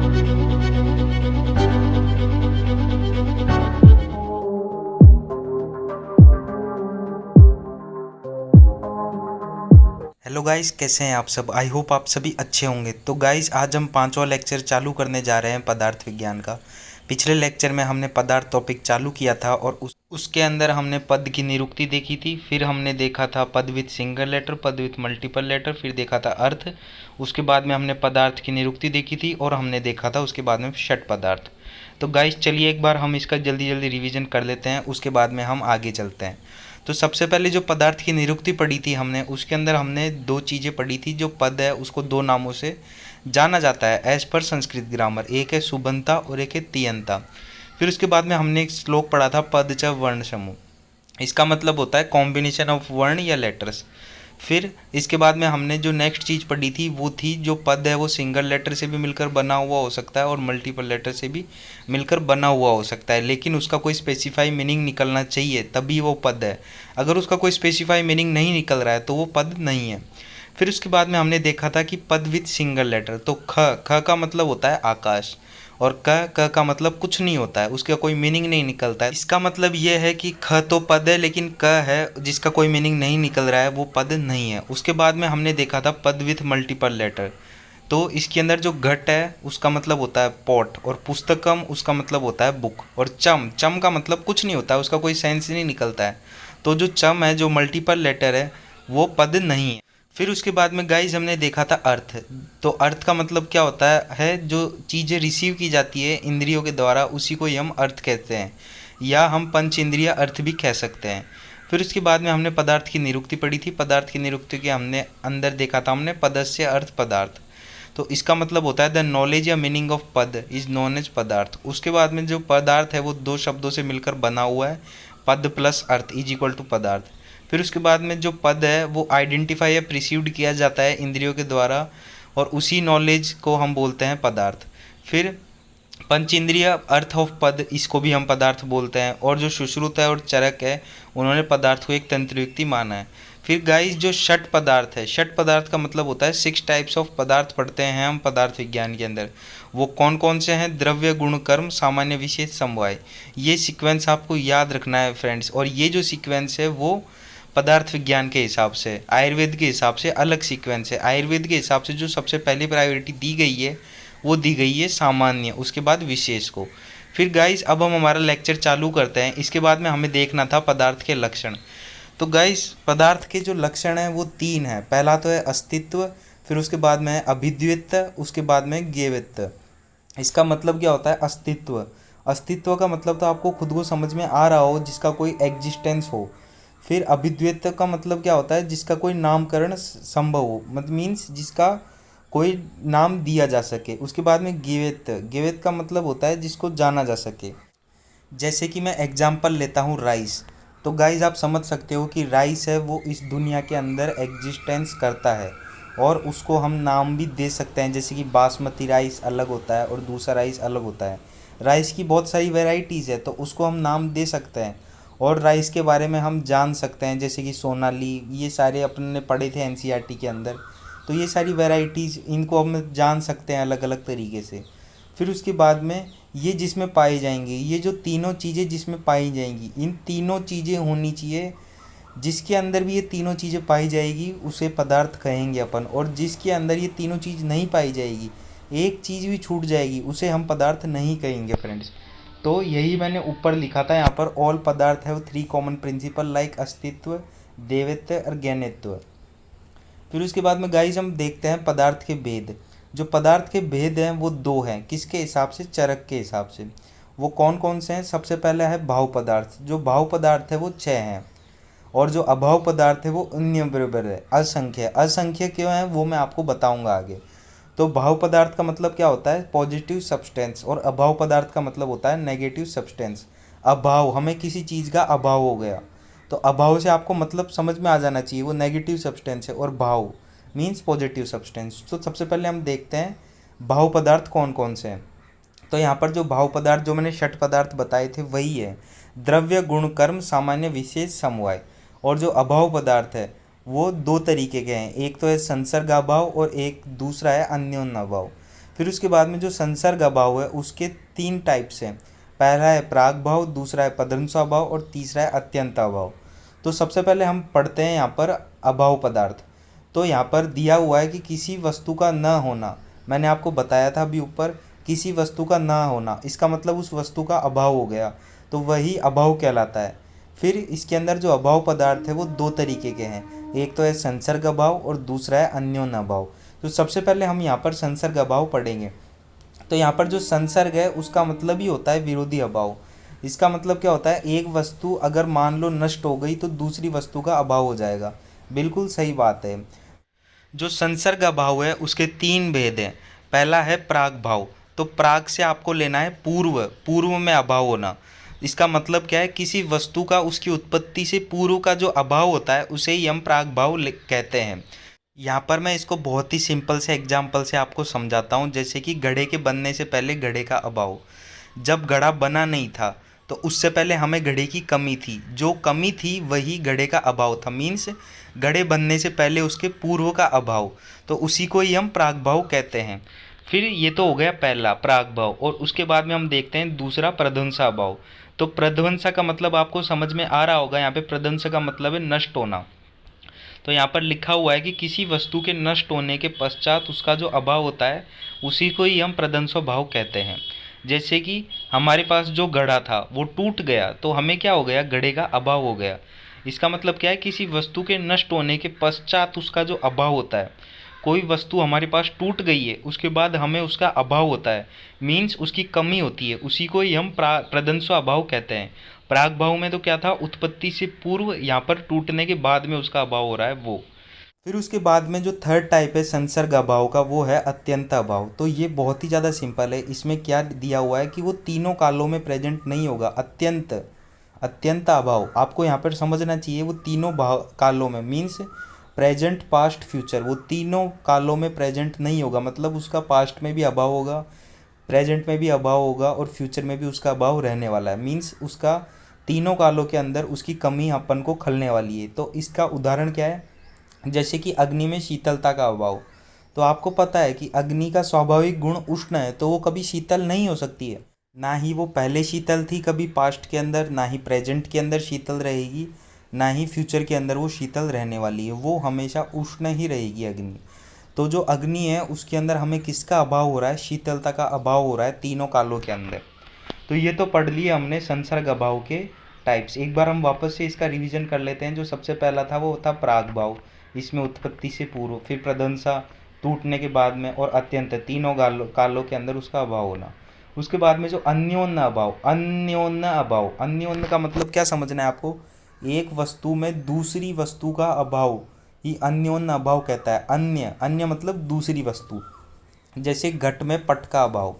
Hello guys, कैसे हैं आप सब। आई होप आप सभी अच्छे होंगे। तो गाइस, आज हम पांचवा लेक्चर चालू करने जा रहे हैं पदार्थ विज्ञान का। पिछले लेक्चर में हमने पदार्थ टॉपिक चालू किया था और उसके अंदर हमने पद की निरुक्ति देखी थी। फिर हमने देखा था पद विथ सिंगल लेटर, पद विथ मल्टीपल लेटर, फिर देखा था अर्थ। उसके बाद में हमने पदार्थ की निरुक्ति देखी थी और हमने देखा था उसके बाद में षट पदार्थ। तो गाइस, चलिए एक बार हम इसका जल्दी जल्दी रिवीजन कर लेते हैं, उसके बाद में हम आगे चलते हैं। तो सबसे पहले जो पदार्थ की निरुक्ति पढ़ी थी हमने, उसके अंदर हमने दो चीज़ें पढ़ी थी। जो पद है उसको दो नामों से जाना जाता है एज पर संस्कृत ग्रामर। एक है सुबंता और एक है तियंता। फिर उसके बाद में हमने एक श्लोक पढ़ा था पद च वर्ण समूह। इसका मतलब होता है कॉम्बिनेशन ऑफ वर्ण या लेटर्स। फिर इसके बाद में हमने जो नेक्स्ट चीज़ पढ़ी थी वो थी जो पद है वो सिंगल लेटर से भी मिलकर बना हुआ हो सकता है और मल्टीपल लेटर से भी मिलकर बना हुआ हो सकता है, लेकिन उसका कोई स्पेसिफाई मीनिंग निकलना चाहिए तभी वो पद है। अगर उसका कोई स्पेसिफाई मीनिंग नहीं निकल रहा है तो वो पद नहीं है। फिर उसके बाद में हमने देखा था कि पद विथ सिंगल लेटर, तो ख का मतलब होता है आकाश और क का मतलब कुछ नहीं होता है, उसका कोई मीनिंग नहीं निकलता है। इसका मतलब ये है कि ख तो पद है लेकिन क है जिसका कोई मीनिंग नहीं निकल रहा है, वो पद नहीं है। उसके बाद में हमने देखा था पद विथ मल्टीपल लेटर। तो इसके अंदर जो घट है उसका मतलब होता है पॉट और पुस्तकम उसका मतलब होता है बुक और चम चम का मतलब कुछ नहीं होता है, उसका कोई सेंस नहीं निकलता है। तो जो चम है जो मल्टीपल लेटर है वो पद नहीं है। फिर उसके बाद में गाइज हमने देखा था अर्थ। तो अर्थ का मतलब क्या होता है जो चीज़ें रिसीव की जाती है इंद्रियों के द्वारा उसी को ही हम अर्थ कहते हैं, या हम पंच इंद्रिय अर्थ भी कह सकते हैं। फिर उसके बाद में हमने पदार्थ की निरुक्ति पढ़ी थी। पदार्थ की निरुक्ति के हमने अंदर देखा था हमने पदस्य अर्थ पदार्थ। तो इसका मतलब होता है द नॉलेज या मीनिंग ऑफ पद इज नोन एज पदार्थ। उसके बाद में जो पदार्थ है वो दो शब्दों से मिलकर बना हुआ है, पद प्लस अर्थ इज इक्वल टू पदार्थ। फिर उसके बाद में जो पद है वो आइडेंटिफाई या प्रिसीव्ड किया जाता है इंद्रियों के द्वारा और उसी नॉलेज को हम बोलते हैं पदार्थ। फिर पंच इंद्रिय अर्थ ऑफ पद, इसको भी हम पदार्थ बोलते हैं। और जो सुश्रुत है और चरक है उन्होंने पदार्थ को एक तंत्रयुक्ति माना है। फिर गाइस जो षट पदार्थ है, षट पदार्थ का मतलब होता है 6 टाइप्स ऑफ पदार्थ पढ़ते हैं हम पदार्थ विज्ञान के अंदर। वो कौन कौन से हैं? द्रव्य, गुण, कर्म, सामान्य, विशेष, समवाय। ये सीक्वेंस आपको याद रखना है फ्रेंड्स। और ये जो सीक्वेंस है वो पदार्थ विज्ञान के हिसाब से, आयुर्वेद के हिसाब से अलग सीक्वेंस है। आयुर्वेद के हिसाब से जो सबसे पहली प्रायोरिटी दी गई है वो दी गई है सामान्य, उसके बाद विशेष को। फिर गाइस अब हम हमारा लेक्चर चालू करते हैं। इसके बाद में हमें देखना था पदार्थ के लक्षण। तो गाइस पदार्थ के जो लक्षण हैं वो 3 हैं। पहला तो है अस्तित्व, फिर उसके बाद में है अभिद्वित्व, उसके बाद में ज्ञेयत्व। इसका मतलब क्या होता है? अस्तित्व। अस्तित्व का मतलब तो आपको खुद को समझ में आ रहा हो, जिसका कोई एग्जिस्टेंस हो। फिर अभिद्वित्व का मतलब क्या होता है? जिसका कोई नामकरण संभव हो, मतलब मीन्स जिसका कोई नाम दिया जा सके। उसके बाद में ज्ञेयत्व। ज्ञेयत्व का मतलब होता है जिसको जाना जा सके। जैसे कि मैं एग्जांपल लेता हूँ राइस। तो गाइस आप समझ सकते हो कि राइस है वो इस दुनिया के अंदर एग्जिस्टेंस करता है और उसको हम नाम भी दे सकते हैं। जैसे कि बासमती राइस अलग होता है और दूसरा राइस अलग होता है। राइस की बहुत सारी वैरायटीज़ है तो उसको हम नाम दे सकते हैं और राइस के बारे में हम जान सकते हैं, जैसे कि सोनाली, ये सारे अपने पढ़े थे एनसीईआरटी के अंदर। तो ये सारी वैरायटीज़ इनको हम जान सकते हैं अलग अलग तरीके से। फिर उसके बाद में ये जिसमें पाई जाएंगी, ये जो तीनों चीज़ें जिसमें पाई जाएंगी, इन तीनों चीज़ें होनी चाहिए। जिसके अंदर भी ये तीनों चीज़ें पाई जाएगी उसे पदार्थ कहेंगे अपन, और जिसके अंदर ये तीनों चीज़ नहीं पाई जाएगी, एक चीज़ भी छूट जाएगी, उसे हम पदार्थ नहीं कहेंगे फ्रेंड्स। तो यही मैंने ऊपर लिखा था यहाँ पर, ऑल पदार्थ हैव 3 कॉमन प्रिंसिपल लाइक अस्तित्व, देवत्व और ज्ञानित्व। फिर उसके बाद में गाइस हम देखते हैं पदार्थ के भेद। जो पदार्थ के भेद हैं वो 2 हैं। किसके हिसाब से? चरक के हिसाब से। वो कौन कौन से हैं? सबसे पहला है भाव पदार्थ। जो भाव पदार्थ है वो 6 हैं और जो अभाव पदार्थ है वो अन्य बराबर है, असंख्य। असंख्य क्यों है वो मैं आपको बताऊंगा आगे। तो भाव पदार्थ का मतलब क्या होता है? पॉजिटिव सब्सटेंस, और अभाव पदार्थ का मतलब होता है नेगेटिव सब्सटेंस। अभाव, हमें किसी चीज़ का अभाव हो गया, तो अभाव से आपको मतलब समझ में आ जाना चाहिए, वो नेगेटिव सब्सटेंस है, और भाव मीन्स पॉजिटिव सब्सटेंस। तो सबसे पहले हम देखते हैं भाव पदार्थ कौन कौन से हैं। तो यहाँ पर जो भाव पदार्थ जो मैंने षट पदार्थ बताए थे वही है द्रव्य, गुण, कर्म, सामान्य, विशेष, समवाय। और जो अभाव पदार्थ है वो 2 तरीके के हैं, एक तो है संसर्ग अभाव और एक दूसरा है अन्योन्य अभाव। फिर उसके बाद में जो संसर्ग अभाव है उसके 3 टाइप्स हैं। पहला है प्राग भाव, दूसरा है पदंसा भाव और तीसरा है अत्यंत अभाव। तो सबसे पहले हम पढ़ते हैं यहाँ पर अभाव पदार्थ। तो यहाँ पर दिया हुआ है कि किसी वस्तु का न होना, मैंने आपको बताया था अभी ऊपर, किसी वस्तु का ना होना, इसका मतलब उस वस्तु का अभाव हो गया, तो वही अभाव कहलाता है। फिर इसके अंदर जो अभाव पदार्थ है वो 2 तरीके के हैं, एक तो है संसर्ग अभाव और दूसरा है अन्योन्य अभाव। तो सबसे पहले हम यहाँ पर संसर्ग अभाव पढ़ेंगे। तो यहाँ पर जो संसर्ग है उसका मतलब ही होता है विरोधी अभाव। इसका मतलब क्या होता है, एक वस्तु अगर मान लो नष्ट हो गई तो दूसरी वस्तु का अभाव हो जाएगा। बिल्कुल सही बात है। जो संसर्ग अभाव है उसके 3 भेद हैं। पहला है प्राग भाव। तो प्राग से आपको लेना है पूर्व, पूर्व में अभाव होना। इसका मतलब क्या है, किसी वस्तु का उसकी उत्पत्ति से पूर्व का जो अभाव होता है उसे ही हम प्राग भाव कहते हैं। यहाँ पर मैं इसको बहुत ही सिंपल से एग्जाम्पल से आपको समझाता हूँ। जैसे कि घड़े के बनने से पहले घड़े का अभाव, जब घड़ा बना नहीं था तो उससे पहले हमें घड़े की कमी थी, जो कमी थी वही घड़े का अभाव था। मीन्स घड़े बनने से पहले उसके पूर्व का अभाव, तो उसी को ही हम प्राग भाव कहते हैं। फिर ये तो हो गया पहला प्राग भाव, और उसके बाद में हम देखते हैं दूसरा प्रध्वंसा भाव। तो प्रध्वंसा का मतलब आपको समझ में आ रहा होगा, यहाँ पे प्रध्वंसा का मतलब है नष्ट होना। तो यहाँ पर लिखा हुआ है कि किसी वस्तु के नष्ट होने के पश्चात उसका जो अभाव होता है उसी को ही हम प्रध्वंसा भाव कहते हैं। जैसे कि हमारे पास जो घड़ा था वो टूट गया, तो हमें क्या हो गया, घड़े का अभाव हो गया। इसका मतलब क्या है, किसी वस्तु के नष्ट होने के पश्चात उसका जो अभाव होता है। कोई वस्तु हमारे पास टूट गई है, उसके बाद हमें उसका अभाव होता है, मीन्स उसकी कमी होती है, उसी को ही हम प्रध्वंसा अभाव कहते हैं। प्राग भाव में तो क्या था, उत्पत्ति से पूर्व, यहाँ पर टूटने के बाद में उसका अभाव हो रहा है वो। फिर उसके बाद में जो थर्ड टाइप है संसर्ग अभाव का, वो है अत्यंत अभाव। तो ये बहुत ही ज़्यादा सिंपल है। इसमें क्या दिया हुआ है कि वो तीनों कालों में प्रेजेंट नहीं होगा। अत्यंत, अत्यंत अभाव आपको यहाँ पर समझना चाहिए, वो तीनों कालों में, मीन्स प्रेजेंट पास्ट फ्यूचर, वो तीनों कालों में प्रेजेंट नहीं होगा। मतलब उसका पास्ट में भी अभाव होगा, प्रेजेंट में भी अभाव होगा और फ्यूचर में भी उसका अभाव रहने वाला है। मीन्स उसका तीनों कालों के अंदर उसकी कमी अपन को खलने वाली है। तो इसका उदाहरण क्या है, जैसे कि अग्नि में शीतलता का अभाव। तो आपको पता है कि अग्नि का स्वाभाविक गुण उष्ण है, तो वो कभी शीतल नहीं हो सकती है। ना ही वो पहले शीतल थी कभी पास्ट के अंदर, ना ही प्रेजेंट के अंदर शीतल रहेगी, ना ही फ्यूचर के अंदर वो शीतल रहने वाली है। वो हमेशा उष्ण ही रहेगी अग्नि। तो जो अग्नि है उसके अंदर हमें किसका अभाव हो रहा है, शीतलता का अभाव हो रहा है तीनों कालों के अंदर। तो ये तो पढ़ लिया हमने संसर्ग अभाव के टाइप्स। एक बार हम वापस से इसका रिवीजन कर लेते हैं। जो सबसे पहला था वो था प्राग भाव, इसमें उत्पत्ति से पूर्व, फिर प्रध्वंसा टूटने के बाद में, और अत्यंत, तीनों कालों के अंदर उसका अभाव होना। उसके बाद में जो अन्योन्य अभाव, अन्योन्य अभाव, अन्योन्य का मतलब क्या समझना है आपको, एक वस्तु में दूसरी वस्तु का अभाव ही अन्योन्य अभाव कहता है। अन्य, अन्य मतलब दूसरी वस्तु। जैसे घट में पट का अभाव,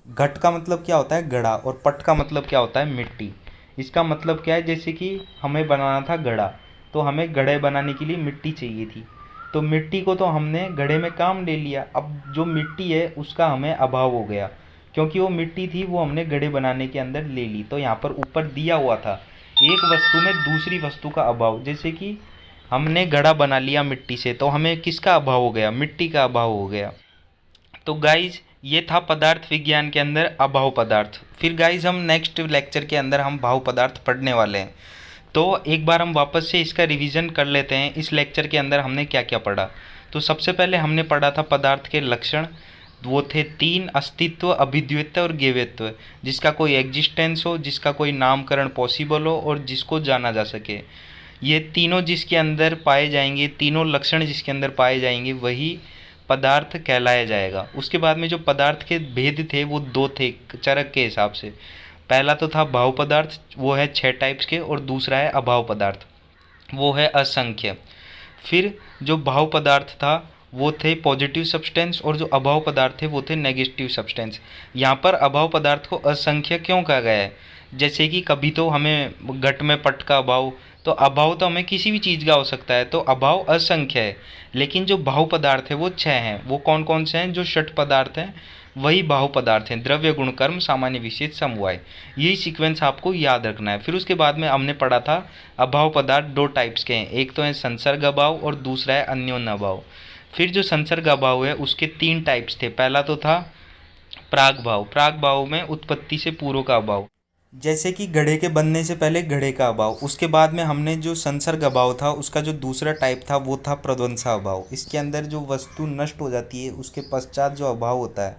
घट का मतलब क्या होता है, घड़ा, और पट का मतलब क्या होता है, मिट्टी। इसका मतलब क्या है, जैसे कि हमें बनाना था घड़ा, तो हमें घड़े बनाने के लिए मिट्टी चाहिए थी, तो मिट्टी को तो हमने घड़े में काम ले लिया। अब जो मिट्टी है उसका हमें अभाव हो गया, क्योंकि वो मिट्टी थी वो हमने घड़े बनाने के अंदर ले ली। तो यहाँ पर ऊपर दिया हुआ था एक वस्तु में दूसरी वस्तु का अभाव। जैसे कि हमने घड़ा बना लिया मिट्टी से, तो हमें किसका अभाव हो गया, मिट्टी का अभाव हो गया। तो गाइज ये था पदार्थ विज्ञान के अंदर अभाव पदार्थ। फिर गाइज हम नेक्स्ट लेक्चर के अंदर हम भाव पदार्थ पढ़ने वाले हैं। तो एक बार हम वापस से इसका रिवीजन कर लेते हैं, इस लेक्चर के अंदर हमने क्या क्या पढ़ा। तो सबसे पहले हमने पढ़ा था पदार्थ के लक्षण, वो थे 3, अस्तित्व, अभिद्वित्व और गेयत्व। जिसका कोई एग्जिस्टेंस हो, जिसका कोई नामकरण पॉसिबल हो और जिसको जाना जा सके। ये तीनों जिसके अंदर पाए जाएंगे, तीनों लक्षण जिसके अंदर पाए जाएंगे, वही पदार्थ कहलाया जाएगा। उसके बाद में जो पदार्थ के भेद थे वो 2 थे चरक के हिसाब से। पहला तो था भाव पदार्थ, वो है 6 टाइप्स के, और दूसरा है अभाव पदार्थ, वो है असंख्य। फिर जो भाव पदार्थ था वो थे पॉजिटिव सब्सटेंस, और जो अभाव पदार्थ थे वो थे नेगेटिव सब्सटेंस। यहाँ पर अभाव पदार्थ को असंख्य क्यों कहा गया है, जैसे कि कभी तो हमें घट में पट का अभाव, तो अभाव तो हमें किसी भी चीज़ का हो सकता है, तो अभाव असंख्य है। लेकिन जो भाव पदार्थ है वो 6 हैं। वो कौन कौन से हैं, जो षट पदार्थ हैं वही भाव पदार्थ हैं, द्रव्य गुण कर्म सामान्य विशेष समवाय। यही सीक्वेंस आपको याद रखना है। फिर उसके बाद में हमने पढ़ा था अभाव पदार्थ 2 टाइप्स के हैं, एक तो है संसर्ग अभाव और दूसरा है अन्योन्य अभाव। फिर जो संसर्ग अभाव है उसके 3 टाइप्स थे। पहला तो था प्राग भाव, प्राग भाव में उत्पत्ति से पूर्व का अभाव। जैसे कि घड़े के बनने से पहले घड़े का अभाव, उसके बाद में हमने जो संसर्ग अभाव था उसका जो दूसरा टाइप था वो था प्रध्वंसा अभाव। इसके अंदर जो वस्तु नष्ट हो जाती है उसके पश्चात जो अभाव होता है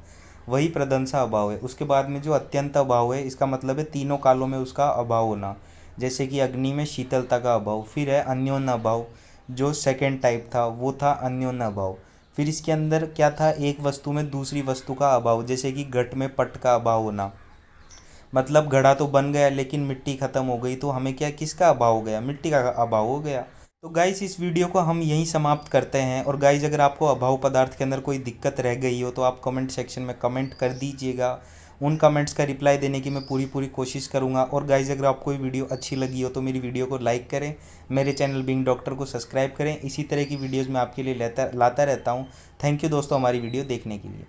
वही प्रध्वंसा अभाव है। उसके बाद में जो अत्यंत अभाव है, इसका मतलब है तीनों कालों में उसका अभाव होना। जैसे कि अग्नि में शीतलता का अभाव। फिर है अन्योन्य अभाव, जो सेकेंड टाइप था वो था अन्योन्य अभाव। फिर इसके अंदर क्या था, एक वस्तु में दूसरी वस्तु का अभाव, जैसे कि घट में पट का अभाव होना। मतलब घड़ा तो बन गया लेकिन मिट्टी खत्म हो गई, तो हमें क्या, किसका अभाव हो गया, मिट्टी का अभाव हो गया। तो गाइस इस वीडियो को हम यहीं समाप्त करते हैं। और गाइस अगर आपको अभाव पदार्थ के अंदर कोई दिक्कत रह गई हो तो आप कमेंट सेक्शन में कमेंट कर दीजिएगा। उन कमेंट्स का रिप्लाई देने की मैं पूरी कोशिश करूंगा। और गाइस अगर आपको ये वीडियो अच्छी लगी हो तो मेरी वीडियो को लाइक करें, मेरे चैनल बीइंग डॉक्टर को सब्सक्राइब करें। इसी तरह की वीडियोज़ मैं आपके लिए लाता रहता हूँ। थैंक यू दोस्तों हमारी वीडियो देखने के लिए।